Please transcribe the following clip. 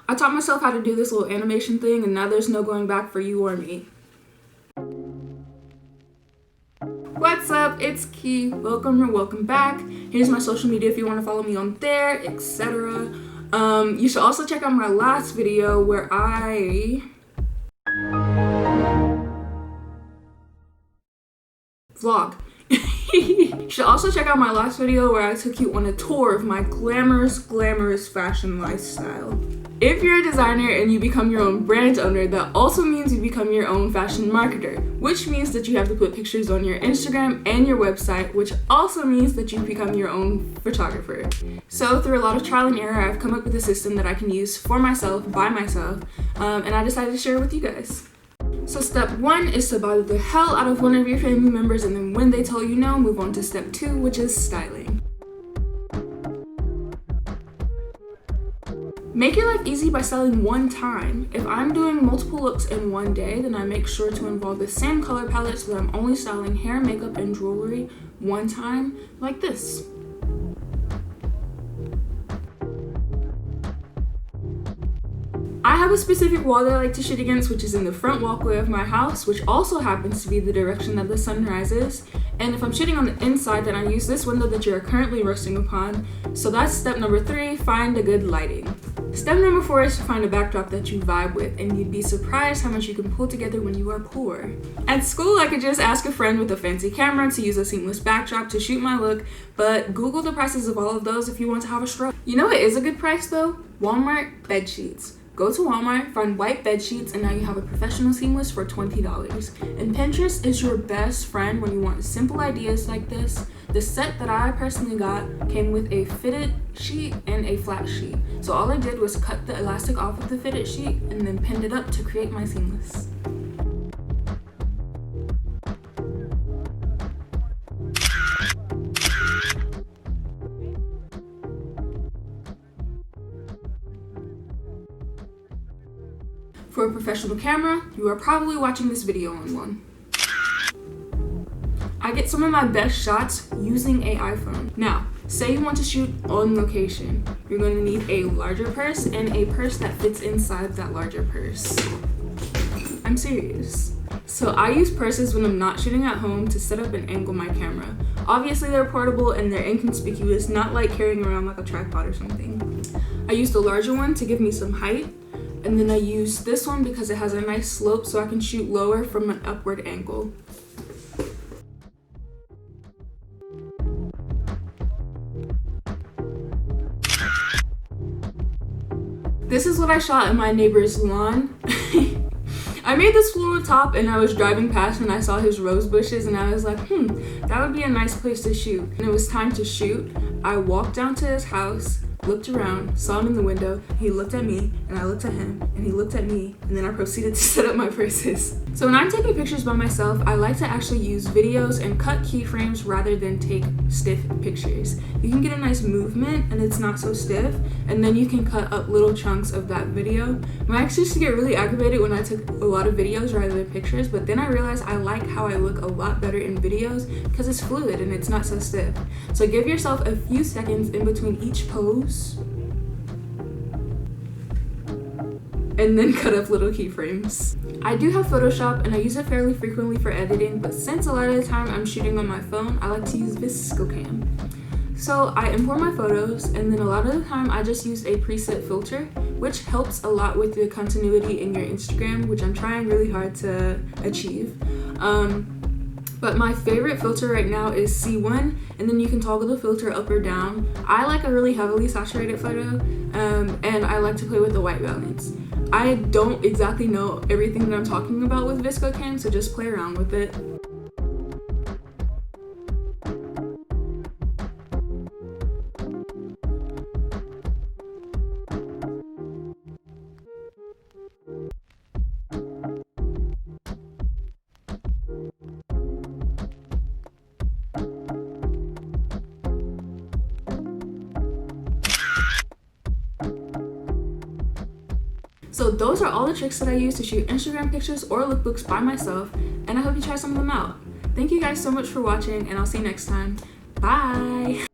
I taught myself how to do this little animation thing, and now there's no going back for you or me. What's up? It's Key. Welcome or welcome back. Here's my social media if you want to follow me on there, etc. You should also check out my last video where I vlog. You should also check out my last video where I took you on a tour of my glamorous fashion lifestyle. If you're a designer and you become your own brand owner, that also means you become your own fashion marketer, which means that you have to put pictures on your Instagram and your website, which also means that you become your own photographer. So through a lot of trial and error, I've come up with a system that I can use for myself, by myself, and I decided to share it with you guys. So step 1 is to bother the hell out of one of your family members, and then when they tell you no, move on to step 2, which is styling. Make your life easy by styling one time. If I'm doing multiple looks in one day, then I make sure to involve the same color palette so that I'm only styling hair, makeup, and jewelry one time, like this. I have a specific wall that I like to shoot against, which is in the front walkway of my house, which also happens to be the direction that the sun rises. And if I'm shooting on the inside, then I use this window that you're currently resting upon. So that's step number 3, find a good lighting. Step number 4 is to find a backdrop that you vibe with, and you'd be surprised how much you can pull together when you are poor. At school, I could just ask a friend with a fancy camera to use a seamless backdrop to shoot my look, but Google the prices of all of those if you want to have a stroke. You know what is a good price though? Walmart bed sheets. Go to Walmart, find white bed sheets, and now you have a professional seamless for $20. And Pinterest is your best friend when you want simple ideas like this. The set that I personally got came with a fitted sheet and a flat sheet. So all I did was cut the elastic off of the fitted sheet and then pinned it up to create my seamless. For a professional camera, you are probably watching this video on one. I get some of my best shots using an iPhone. Now, say you want to shoot on location. You're going to need a larger purse and a purse that fits inside that larger purse. I'm serious. So I use purses when I'm not shooting at home to set up and angle my camera. Obviously they're portable and they're inconspicuous, not like carrying around like a tripod or something. I used the larger one to give me some height. And then I use this one because it has a nice slope so I can shoot lower from an upward angle. This is what I shot in my neighbor's lawn. I made this floral top and I was driving past and I saw his rose bushes and I was like, that would be a nice place to shoot. And it was time to shoot. I walked down to his house, looked around, saw him in the window, he looked at me, and I looked at him, and he looked at me, and then I proceeded to set up my purses. So when I'm taking pictures by myself, I like to actually use videos and cut keyframes rather than take stiff pictures. You can get a nice movement, and it's not so stiff, and then you can cut up little chunks of that video. My ex used to get really aggravated when I took a lot of videos rather than pictures, but then I realized I like how I look a lot better in videos because it's fluid and it's not so stiff. So give yourself a few seconds in between each pose, and then cut up little keyframes. I do have Photoshop and I use it fairly frequently for editing, but since a lot of the time I'm shooting on my phone, I like to use ViscoCam. So I import my photos, and then a lot of the time I just use a preset filter, which helps a lot with the continuity in your Instagram, which I'm trying really hard to achieve. But my favorite filter right now is C1, and then you can toggle the filter up or down. I like a really heavily saturated photo, and I like to play with the white balance. I don't exactly know everything that I'm talking about with ViscoCam, so just play around with it. So those are all the tricks that I use to shoot Instagram pictures or lookbooks by myself, and I hope you try some of them out. Thank you guys so much for watching, and I'll see you next time. Bye!